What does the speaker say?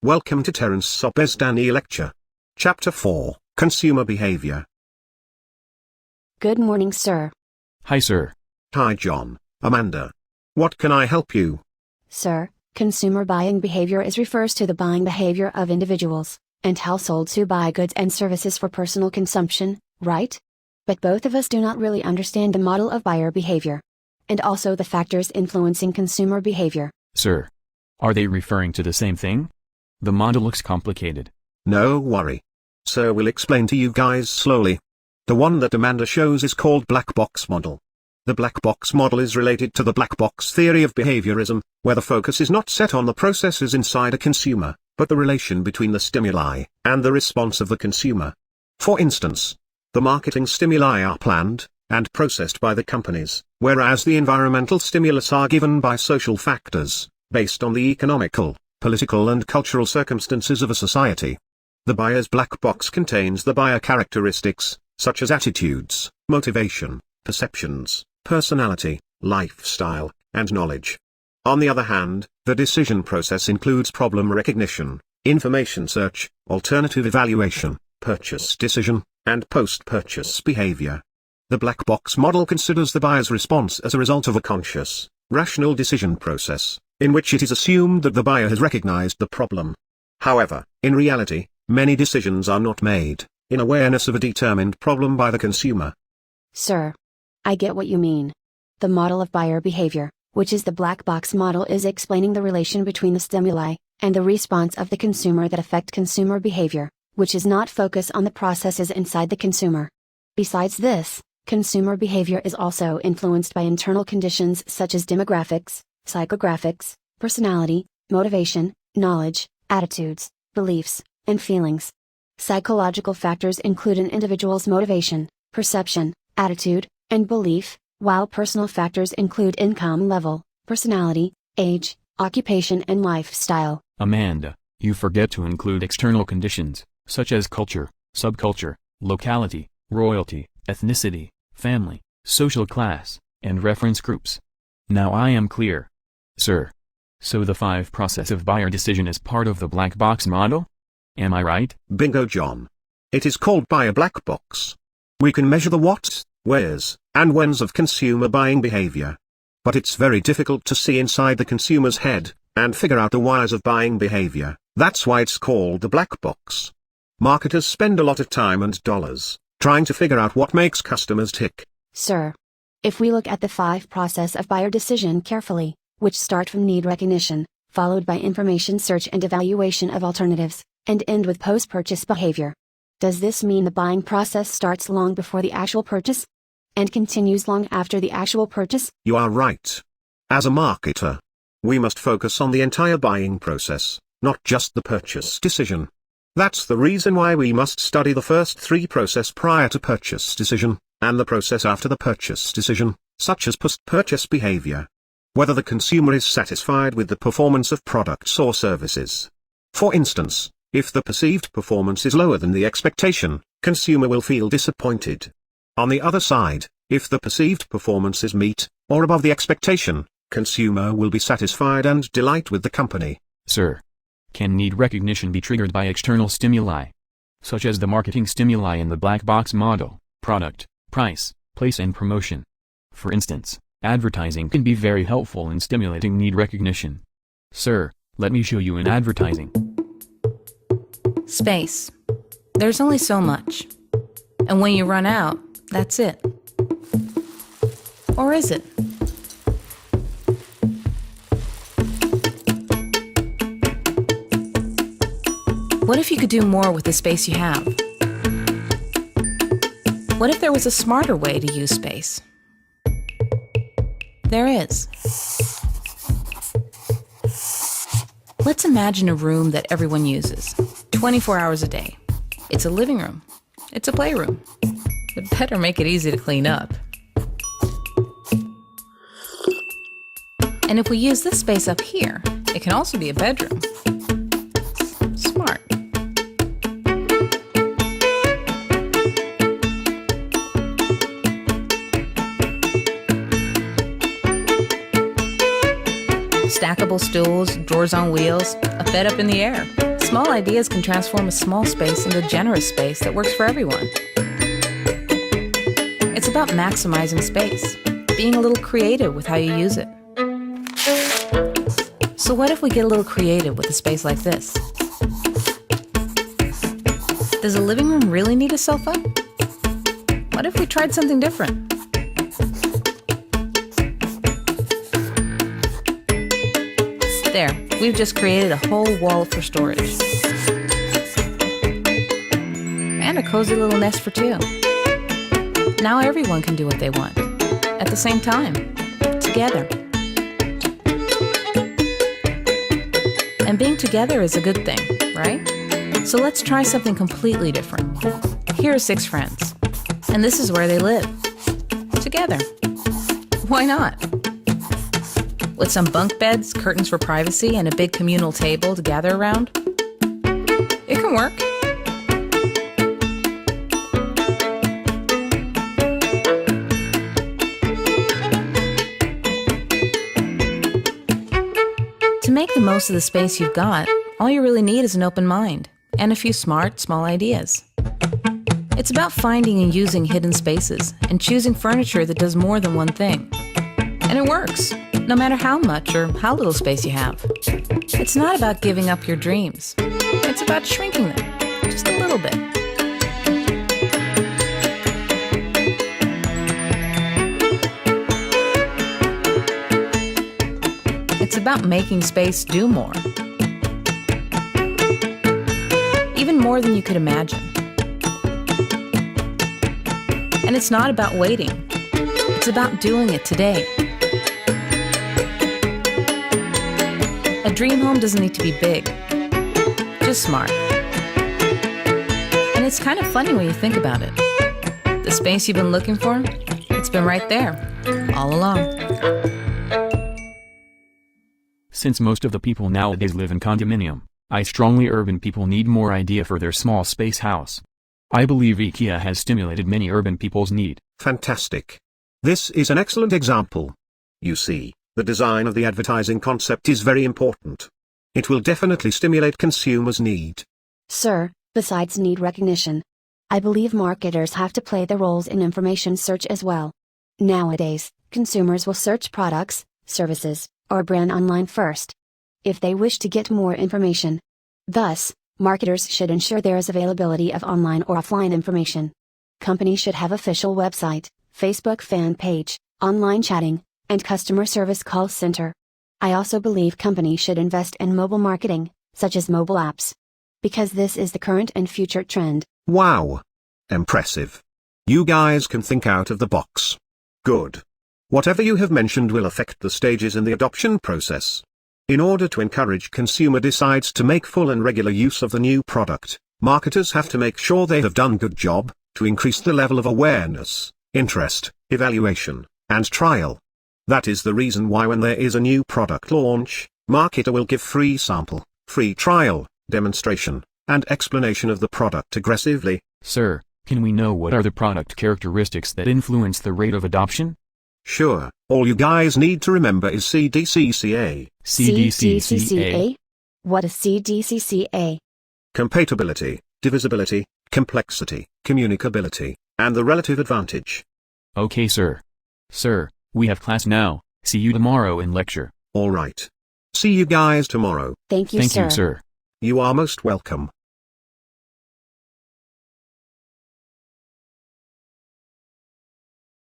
Welcome to Terence Sobezdani Lecture. Chapter 4, Consumer Behavior. Good morning, sir. Hi, sir. Hi, John. Amanda. What can I help you? Sir, consumer buying behavior refers to the buying behavior of individuals and households who buy goods and services for personal consumption, right? But both of us do not really understand the model of buyer behavior and also the factors influencing consumer behavior. Sir. Are they referring to the same thing? The model looks complicated. No worry. So we'll explain to you guys slowly. The one that Amanda shows is called black box model. The black box model is related to the black box theory of behaviorism, where the focus is not set on the processes inside a consumer, but the relation between the stimuli and the response of the consumer. For instance, the marketing stimuli are planned and processed by the companies, whereas the environmental stimulus are given by social factors, based on the economical, political and cultural circumstances of a society. The buyer's black box contains the buyer characteristics, such as attitudes, motivation, perceptions, personality, lifestyle, and knowledge. On the other hand, the decision process includes problem recognition, information search, alternative evaluation, purchase decision, and post-purchase behavior. The black box model considers the buyer's response as a result of a conscious, rational decision process, in which it is assumed that the buyer has recognized the problem. However, in reality, many decisions are not made in awareness of a determined problem by the consumer. Sir, I get what you mean. The model of buyer behavior, which is the black box model, is explaining the relation between the stimuli and the response of the consumer that affect consumer behavior, which is not focused on the processes inside the consumer. Besides this, consumer behavior is also influenced by internal conditions such as demographics, psychographics, personality, motivation, knowledge, attitudes, beliefs, and feelings. Psychological factors include an individual's motivation, perception, attitude, and belief, while personal factors include income level, personality, age, occupation, and lifestyle. Amanda, you forget to include external conditions, such as culture, subculture, locality, royalty, ethnicity, family, social class, and reference groups. Now I am clear. Sir. So the 5 process of buyer decision is part of the black box model? Am I right? Bingo, John. It is called buyer black box. We can measure the whats, wheres, and whens of consumer buying behavior. But it's very difficult to see inside the consumer's head and figure out the whys of buying behavior. That's why it's called the black box. Marketers spend a lot of time and dollars trying to figure out what makes customers tick. Sir, if we look at the 5 process of buyer decision carefully, which start from need recognition, followed by information search and evaluation of alternatives, and end with post-purchase behavior. Does this mean the buying process starts long before the actual purchase and continues long after the actual purchase? You are right. As a marketer, we must focus on the entire buying process, not just the purchase decision. That's the reason why we must study the first 3 processes prior to purchase decision, and the process after the purchase decision, such as post-purchase behavior. Whether the consumer is satisfied with the performance of products or services. For instance, if the perceived performance is lower than the expectation, consumer will feel disappointed. On the other side, if the perceived performance is meet, or above the expectation, consumer will be satisfied and delight with the company. Sir. Can need recognition be triggered by external stimuli, such as the marketing stimuli in the black box model, product, price, place and promotion? For instance, advertising can be very helpful in stimulating need recognition. Sir, let me show you an advertising. Space. There's only so much. And when you run out, that's it. Or is it? What if you could do more with the space you have? What if there was a smarter way to use space? There is. Let's imagine a room that everyone uses, 24 hours a day. It's a living room. It's a playroom. It better make it easy to clean up. And if we use this space up here, it can also be a bedroom. Smart. Stackable table stools, drawers on wheels, a bed up in the air. Small ideas can transform a small space into a generous space that works for everyone. It's about maximizing space, being a little creative with how you use it. So what if we get a little creative with a space like this? Does a living room really need a sofa? What if we tried something different? There, we've just created a whole wall for storage. And a cozy little nest for two. Now everyone can do what they want, at the same time, together. And being together is a good thing, right? So let's try something completely different. Here are 6 friends, and this is where they live. Together. Why not? With some bunk beds, curtains for privacy, and a big communal table to gather around. It can work. To make the most of the space you've got, all you really need is an open mind and a few smart, small ideas. It's about finding and using hidden spaces and choosing furniture that does more than one thing. And it works, no matter how much or how little space you have. It's not about giving up your dreams. It's about shrinking them, just a little bit. It's about making space do more. Even more than you could imagine. And it's not about waiting. It's about doing it today. A dream home doesn't need to be big, just smart. And it's kind of funny when you think about it. The space you've been looking for, it's been right there, all along. Since most of the people nowadays live in condominium, I strongly urban people need more idea for their small space house. I believe IKEA has stimulated many urban people's need. Fantastic. This is an excellent example. You see, the design of the advertising concept is very important. It will definitely stimulate consumers' need. Sir, besides need recognition, I believe marketers have to play their roles in information search as well. Nowadays, consumers will search products, services, or brand online first, if they wish to get more information. Thus, marketers should ensure there is availability of online or offline information. Companies should have official website, Facebook fan page, online chatting, and customer service call center. I also believe companies should invest in mobile marketing, such as mobile apps. Because this is the current and future trend. Wow! Impressive. You guys can think out of the box. Good. Whatever you have mentioned will affect the stages in the adoption process. In order to encourage consumer decides to make full and regular use of the new product, marketers have to make sure they have done good job, to increase the level of awareness, interest, evaluation, and trial. That is the reason why when there is a new product launch, marketer will give free sample, free trial, demonstration, and explanation of the product aggressively. Sir, can we know what are the product characteristics that influence the rate of adoption? Sure, all you guys need to remember is CDCCA. CDCCA? What is CDCCA? Compatibility, divisibility, complexity, communicability, and the relative advantage. Okay, sir. Sir, we have class now. See you tomorrow in lecture. Alright. See you guys tomorrow. Thank you, Thank sir. you, sir. You are most welcome.